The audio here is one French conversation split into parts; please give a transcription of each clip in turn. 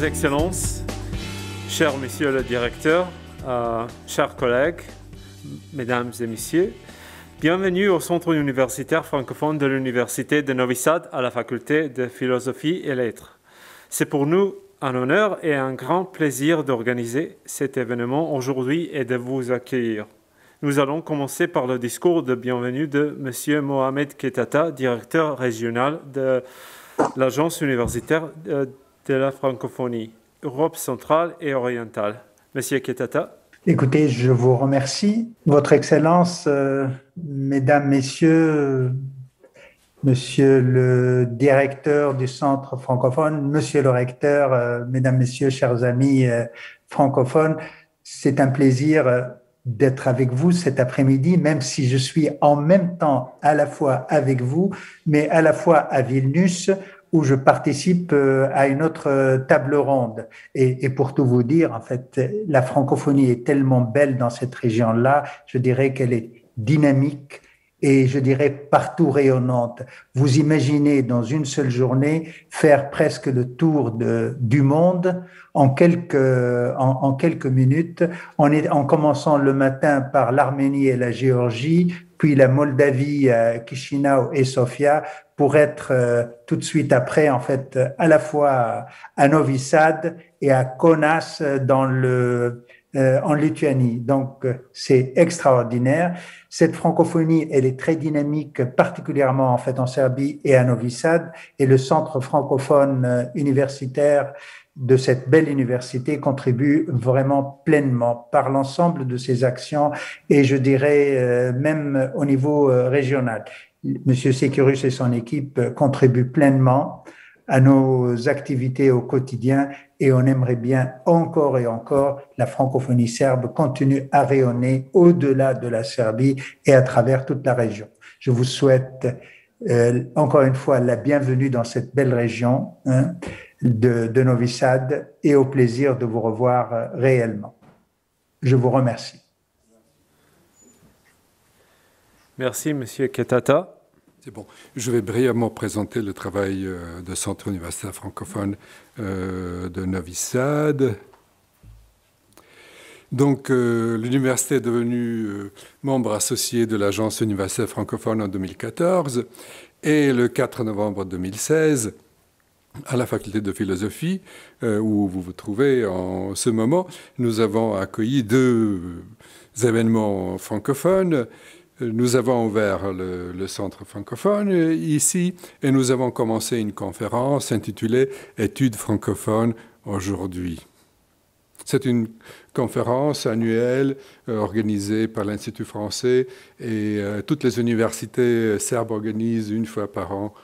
Vos Excellences, cher Monsieur le Directeur, chers collègues, Mesdames et Messieurs, bienvenue au Centre universitaire francophone de l'Université de Novi Sad à la Faculté de Philosophie et Lettres. C'est pour nous un honneur et un grand plaisir d'organiser cet événement aujourd'hui et de vous accueillir. Nous allons commencer par le discours de bienvenue de M. Mohamed Kettata, directeur régional de l'Agence universitaire de la francophonie, Europe centrale et orientale. Monsieur Kettata. Écoutez, je vous remercie. Votre Excellence, Mesdames, Messieurs, Monsieur le directeur du Centre francophone, Monsieur le recteur, Mesdames, Messieurs, chers amis francophones, c'est un plaisir d'être avec vous cet après-midi, même si je suis en même temps à la fois avec vous, mais à la fois à Vilnius, où je participe à une autre table ronde. Et pour tout vous dire, en fait, la francophonie est tellement belle dans cette région-là, je dirais qu'elle est dynamique et je dirais partout rayonnante. Vous imaginez dans une seule journée faire presque le tour du monde en quelques minutes, en commençant le matin par l'Arménie et la Géorgie, puis la Moldavie, Chisinau et Sofia, pour être tout de suite après, en fait, à la fois à Novi Sad et à Kaunas en Lituanie. Donc, c'est extraordinaire. Cette francophonie, elle est très dynamique, particulièrement en fait en Serbie et à Novi Sad. Et le centre francophone universitaire de cette belle université contribue vraiment pleinement par l'ensemble de ses actions et je dirais même au niveau régional. Monsieur Securus et son équipe contribuent pleinement à nos activités au quotidien et on aimerait bien encore et encore la francophonie serbe continue à rayonner au-delà de la Serbie et à travers toute la région. Je vous souhaite encore une fois la bienvenue dans cette belle région de Novi Sad et au plaisir de vous revoir réellement. Je vous remercie. Merci, Monsieur Kettata. C'est bon. Je vais brièvement présenter le travail de Centre universitaire francophone de Novi Sad. Donc, l'université est devenue membre associé de l'Agence universitaire francophone en 2014 et le 4 novembre 2016, à la faculté de philosophie, où vous vous trouvez en ce moment, nous avons accueilli 2 événements francophones. Nous avons ouvert le centre francophone ici et nous avons commencé une conférence intitulée « Études francophones aujourd'hui ». C'est une conférence annuelle organisée par l'Institut français et toutes les universités serbes organisent une fois par an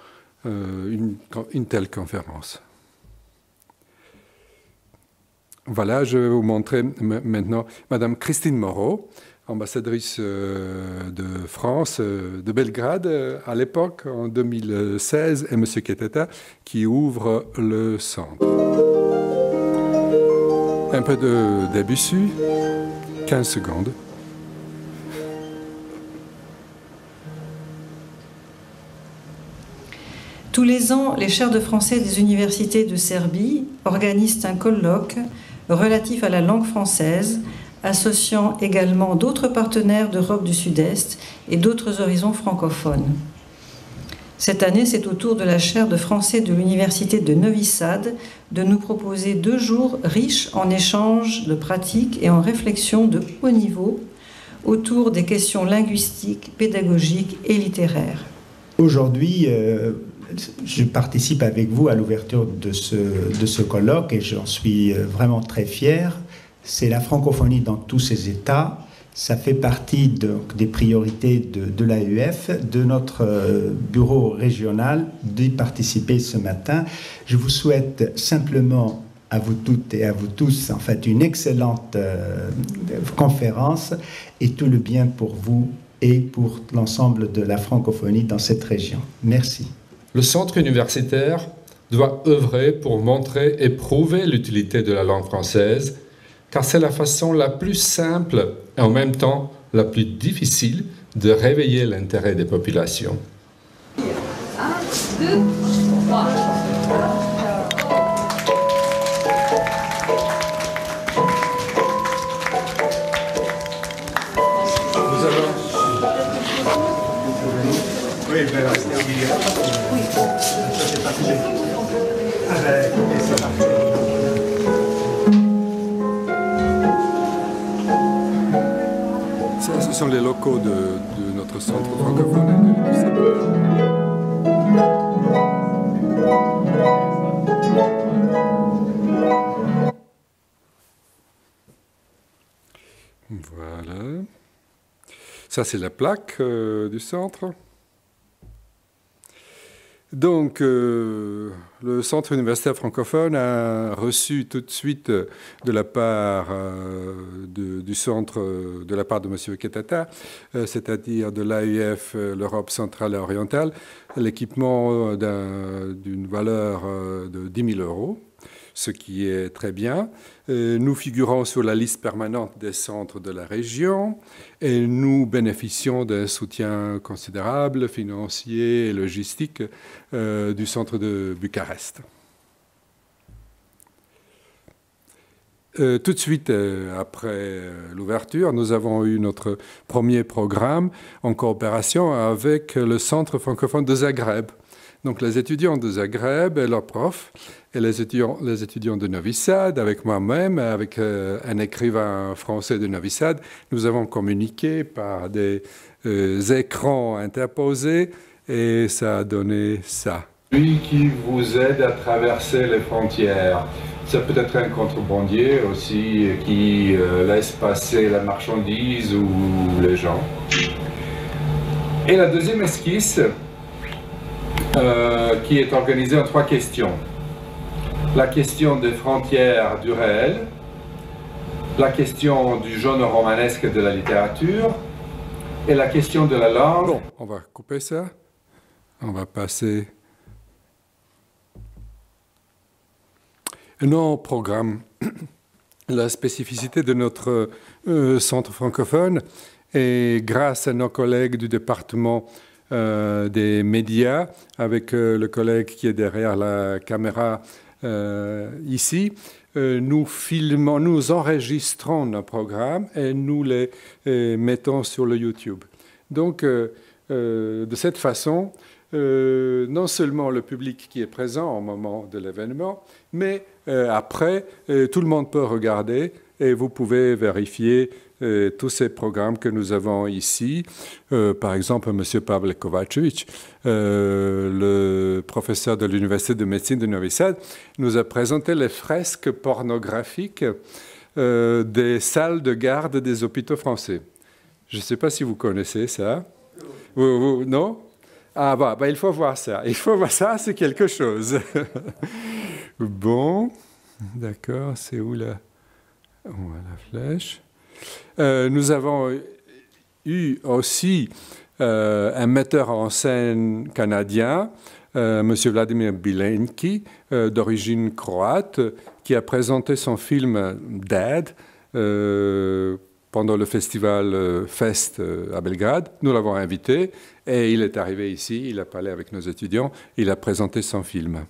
une telle conférence. Voilà, je vais vous montrer maintenant Madame Christine Moreau, ambassadrice de France, de Belgrade à l'époque, en 2016, et M. Kettata, qui ouvre le centre. Un peu de Debussy, 15 secondes. Tous les ans, les chaires de français des universités de Serbie organisent un colloque relatif à la langue française, associant également d'autres partenaires d'Europe du Sud-Est et d'autres horizons francophones. Cette année, c'est au tour de la chaire de français de l'Université de Novi Sad de nous proposer 2 jours riches en échanges de pratiques et en réflexions de haut niveau autour des questions linguistiques, pédagogiques et littéraires. Aujourd'hui, je participe avec vous à l'ouverture de ce colloque et j'en suis vraiment très fier. C'est la francophonie dans tous ses états. Ça fait partie des priorités de l'AUF, de notre bureau régional, d'y participer ce matin. Je vous souhaite simplement à vous toutes et à vous tous, en fait, une excellente conférence et tout le bien pour vous et pour l'ensemble de la francophonie dans cette région. Merci. Le centre universitaire doit œuvrer pour montrer et prouver l'utilité de la langue française, car c'est la façon la plus simple et en même temps la plus difficile de réveiller l'intérêt des populations. 1, 2, 3. sont les locaux de notre centre francophone et de l'UNIVERSITE. Voilà. Ça, c'est la plaque du centre. Donc, le Centre universitaire francophone a reçu tout de suite de la part du centre, de la part de M. Ketata, c'est-à-dire de l'AUF, l'Europe centrale et orientale, l'équipement d'une valeur de 10 000 €, ce qui est très bien. Nous figurons sur la liste permanente des centres de la région et nous bénéficions d'un soutien considérable, financier et logistique du centre de Bucarest. Tout de suite après l'ouverture, nous avons eu notre premier programme en coopération avec le Centre francophone de Zagreb. Donc les étudiants de Zagreb et leurs profs, et les étudiants de Novi Sad, avec moi-même, avec un écrivain français de Novi Sad, nous avons communiqué par des écrans interposés et ça a donné ça. Lui qui vous aide à traverser les frontières, ça peut être un contrebandier aussi qui laisse passer la marchandise ou les gens. Et la deuxième esquisse, qui est organisée en 3 questions. La question des frontières du réel, la question du genre romanesque de la littérature et la question de la langue. Bon, on va couper ça. On va passer nos programmes. La spécificité de notre centre francophone est grâce à nos collègues du département des médias, avec le collègue qui est derrière la caméra ici. Nous filmons, nous enregistrons nos programmes et nous les mettons sur le YouTube. Donc, de cette façon, non seulement le public qui est présent au moment de l'événement, mais après, tout le monde peut regarder et vous pouvez vérifier tous ces programmes que nous avons ici. Par exemple, M. Pavel Kovačević, le professeur de l'Université de médecine de Novi Sad, nous a présenté les fresques pornographiques des salles de garde des hôpitaux français. Je ne sais pas si vous connaissez ça. Non? Ah bah, il faut voir ça. Il faut voir ça, c'est quelque chose. Bon, d'accord, c'est où là? On a la flèche. Nous avons eu aussi un metteur en scène canadien, M. Vladimir Bilenki, d'origine croate, qui a présenté son film Dad pendant le festival Fest à Belgrade. Nous l'avons invité et il est arrivé ici, il a parlé avec nos étudiants, il a présenté son film.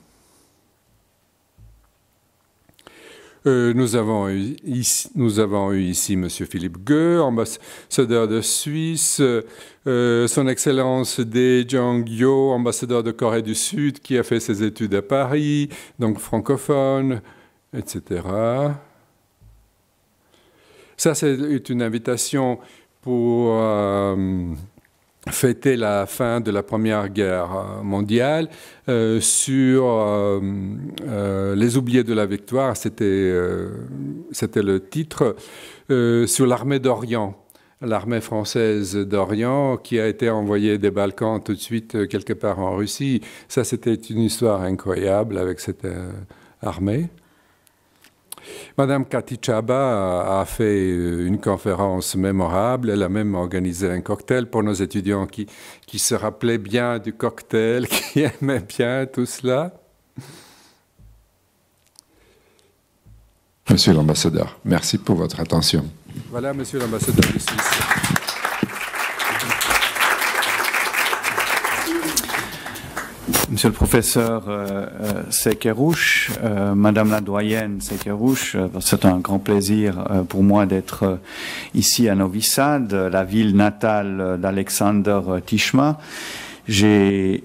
Nous avons eu ici M. Philippe Gueux, ambassadeur de Suisse, son Excellence Dae Jong-yo, ambassadeur de Corée du Sud, qui a fait ses études à Paris, donc francophone, etc. Ça, c'est une invitation pour fêter la fin de la Première Guerre mondiale sur les oubliés de la victoire, c'était le titre, sur l'armée d'Orient, l'armée française d'Orient qui a été envoyée des Balkans tout de suite quelque part en Russie. Ça, c'était une histoire incroyable avec cette armée. Madame Kati Chaba a fait une conférence mémorable. Elle a même organisé un cocktail pour nos étudiants qui se rappelaient bien du cocktail, qui aimaient bien tout cela. Monsieur l'ambassadeur, merci pour votre attention. Voilà, monsieur l'ambassadeur de Suisse. Monsieur le professeur Sekerouche, Madame la doyenne Sekerouche, c'est un grand plaisir pour moi d'être ici à Novi Sad, la ville natale d'Alexander Tishma. j'ai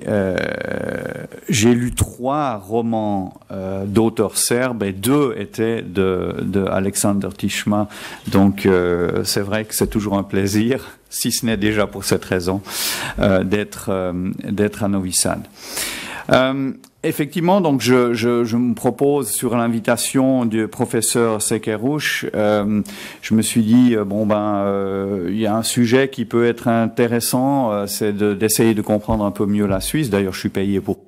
lu 3 romans d'auteurs serbes et 2 étaient de Alexander Tišma. Donc c'est vrai que c'est toujours un plaisir, si ce n'est déjà pour cette raison, d'être à Novi Sad. Effectivement, donc je me propose sur l'invitation du professeur Sekerouche, je me suis dit il y a un sujet qui peut être intéressant, c'est d'essayer de comprendre un peu mieux la Suisse. D'ailleurs, je suis payé pour.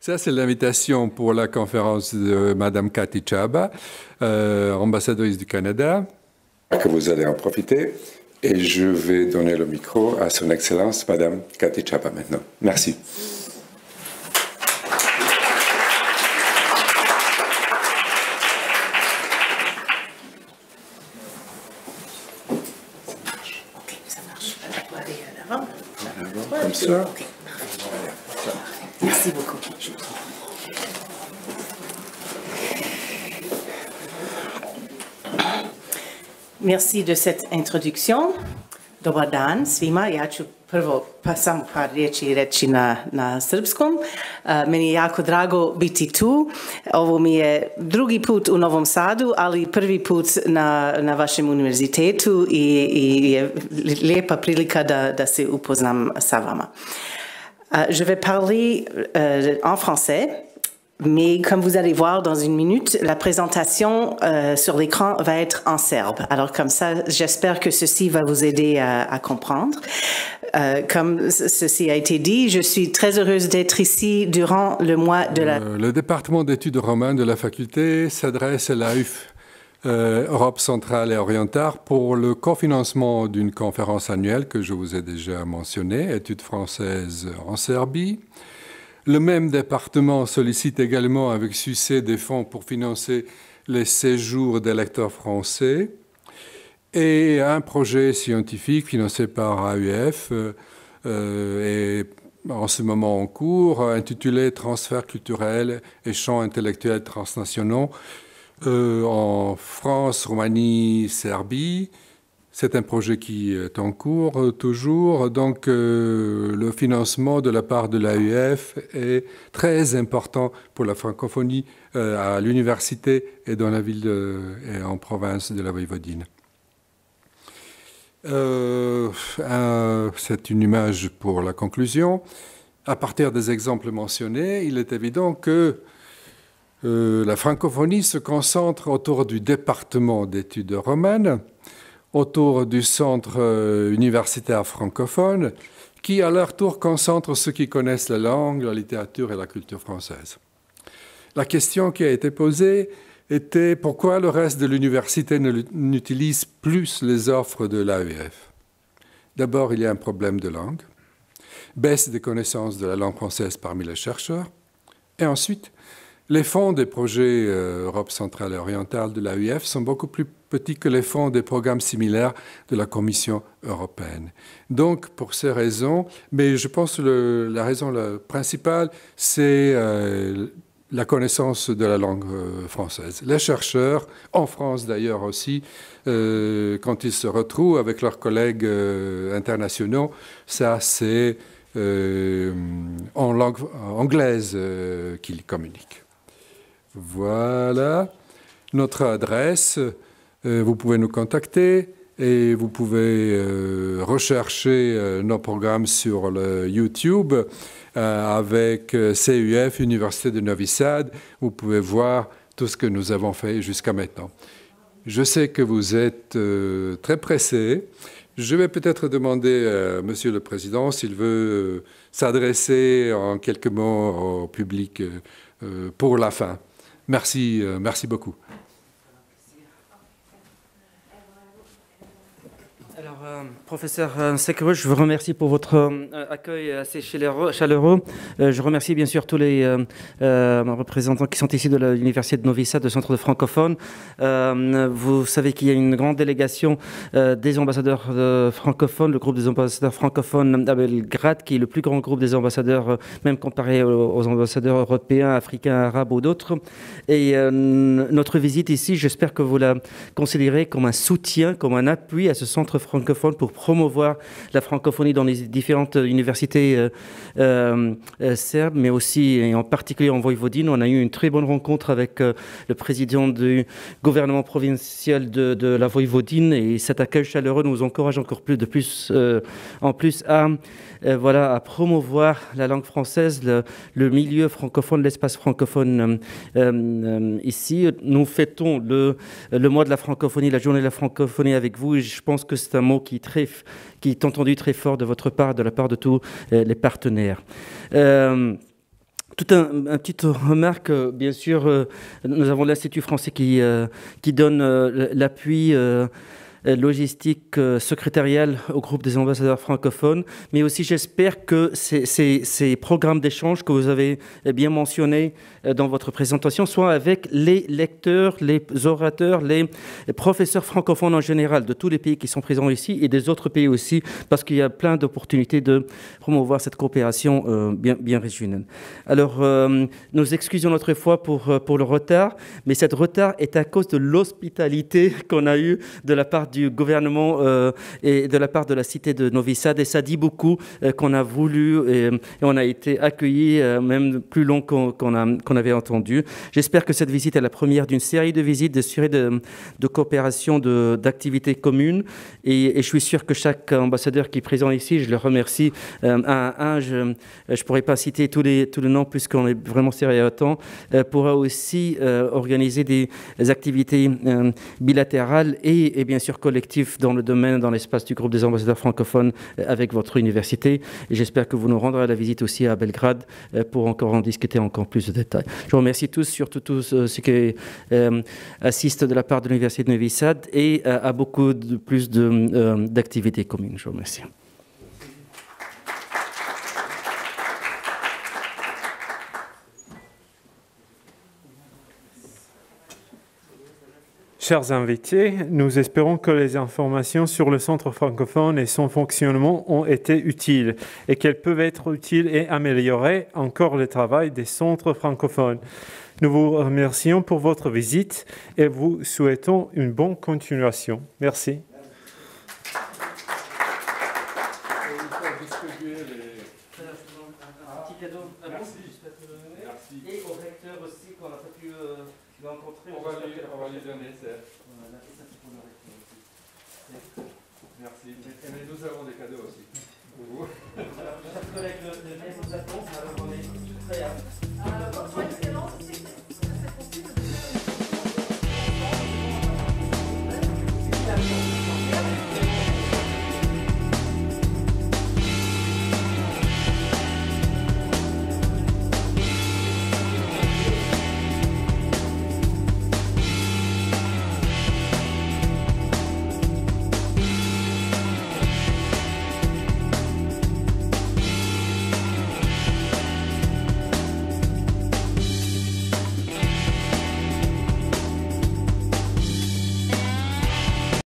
Ça, c'est l'invitation pour la conférence de Madame Kati Chaba, ambassadrice du Canada. Que vous allez en profiter et je vais donner le micro à son Excellence Madame Kati Chaba maintenant. Merci. Comme ça. Okay. Merci beaucoup. Merci de cette introduction. Dobar dan svima. Ja ću prvo samo par riječi reći na srpskom. Meni je jako drago biti tu. Ovo mi je drugi put u Novom Sadu, ali prvi put na vašem univerzitetu i je lijepa prilika da se upoznam sa vama. Je vais parler en français. Mais comme vous allez voir dans une minute, la présentation sur l'écran va être en serbe. Alors comme ça, j'espère que ceci va vous aider à comprendre. Comme ceci a été dit, je suis très heureuse d'être ici durant le mois de la... Le département d'études romanes de la faculté s'adresse à l'AUF, Europe centrale et orientale, pour le cofinancement d'une conférence annuelle que je vous ai déjà mentionnée, études françaises en Serbie. Le même département sollicite également avec succès des fonds pour financer les séjours des lecteurs français et un projet scientifique financé par AUF est en ce moment en cours, intitulé « Transfert culturel et champs intellectuels transnationaux en France, Roumanie, Serbie ». C'est un projet qui est en cours toujours, donc le financement de la part de l'AUF est très important pour la francophonie à l'université et dans la ville et en province de la Voïvodine. C'est une image pour la conclusion. À partir des exemples mentionnés, il est évident que la francophonie se concentre autour du département d'études romanes, autour du centre universitaire francophone, qui à leur tour concentre ceux qui connaissent la langue, la littérature et la culture française. La question qui a été posée était pourquoi le reste de l'université n'utilise plus les offres de l'AEF. D'abord, il y a un problème de langue, baisse des connaissances de la langue française parmi les chercheurs, et ensuite, les fonds des projets Europe centrale et orientale de l'AUF sont beaucoup plus petits que les fonds des programmes similaires de la Commission européenne. Donc, pour ces raisons, mais je pense que la raison principale, c'est la connaissance de la langue française. Les chercheurs, en France d'ailleurs aussi, quand ils se retrouvent avec leurs collègues internationaux, ça c'est en langue anglaise qu'ils communiquent. Voilà notre adresse. Vous pouvez nous contacter et vous pouvez rechercher nos programmes sur le YouTube avec CUF, Université de Novi Sad. Vous pouvez voir tout ce que nous avons fait jusqu'à maintenant. Je sais que vous êtes très pressé. Je vais peut-être demander à Monsieur le Président s'il veut s'adresser en quelques mots au public pour la fin. Merci, merci beaucoup. Alors, professeur Sekerouche, je vous remercie pour votre accueil assez chaleureux. Je remercie bien sûr tous les représentants qui sont ici de l'Université de Novi Sad, du Centre de francophone. Vous savez qu'il y a une grande délégation des ambassadeurs francophones, le groupe des ambassadeurs francophones à Belgrade, qui est le plus grand groupe des ambassadeurs, même comparé aux ambassadeurs européens, africains, arabes ou d'autres. Et notre visite ici, j'espère que vous la considérez comme un soutien, comme un appui à ce centre francophones pour promouvoir la francophonie dans les différentes universités serbes, mais aussi, et en particulier en Voïvodine. On a eu une très bonne rencontre avec le président du gouvernement provincial de la Voïvodine, et cet accueil chaleureux nous encourage encore plus à promouvoir la langue française, le milieu francophone, l'espace francophone ici. Nous fêtons le mois de la francophonie, la journée de la francophonie avec vous, et je pense que c'est un mot qui est entendu très fort de votre part, de la part de tous les partenaires. Toute une petite remarque, bien sûr, nous avons l'Institut français qui donne l'appui logistique secrétariale au groupe des ambassadeurs francophones, mais aussi j'espère que ces programmes d'échange que vous avez bien mentionnés dans votre présentation soient avec les lecteurs, les orateurs, les professeurs francophones en général de tous les pays qui sont présents ici et des autres pays aussi, parce qu'il y a plein d'opportunités de promouvoir cette coopération bien régionale. Alors, nous excusons notre fois pour le retard, mais cet retard est à cause de l'hospitalité qu'on a eue de la part du gouvernement et de la part de la cité de Novi Sad, et ça dit beaucoup qu'on a voulu et on a été accueillis même plus long qu'on avait entendu. J'espère que cette visite est la première d'une série de visites, de série de coopération, d'activités communes, et je suis sûr que chaque ambassadeur qui est présent ici, je le remercie je ne pourrais pas citer tous les noms puisqu'on est vraiment serré à temps, pourra aussi organiser des activités bilatérales et bien sûr collectives dans le domaine, dans l'espace du groupe des ambassadeurs francophones avec votre université. Et j'espère que vous nous rendrez la visite aussi à Belgrade pour encore en discuter encore plus de détails. Je vous remercie tous, surtout tous ceux qui assistent de la part de l'Université de Novi Sad, et à beaucoup plus d'activités communes. Je vous remercie. Chers invités, nous espérons que les informations sur le Centre francophone et son fonctionnement ont été utiles et qu'elles peuvent être utiles et améliorer encore le travail des centres francophones. Nous vous remercions pour votre visite et vous souhaitons une bonne continuation. Merci. Et au recteur aussi, qu'on n'a pas pu rencontrer. On va lui donner ça. Voilà, et ça c'est pour le recteur aussi. Merci. Mais nous avons des cadeaux aussi. Pour vous. Chers collègues, le mail nous attend, alors on est tout prêt à... Votre excellence, c'est possible de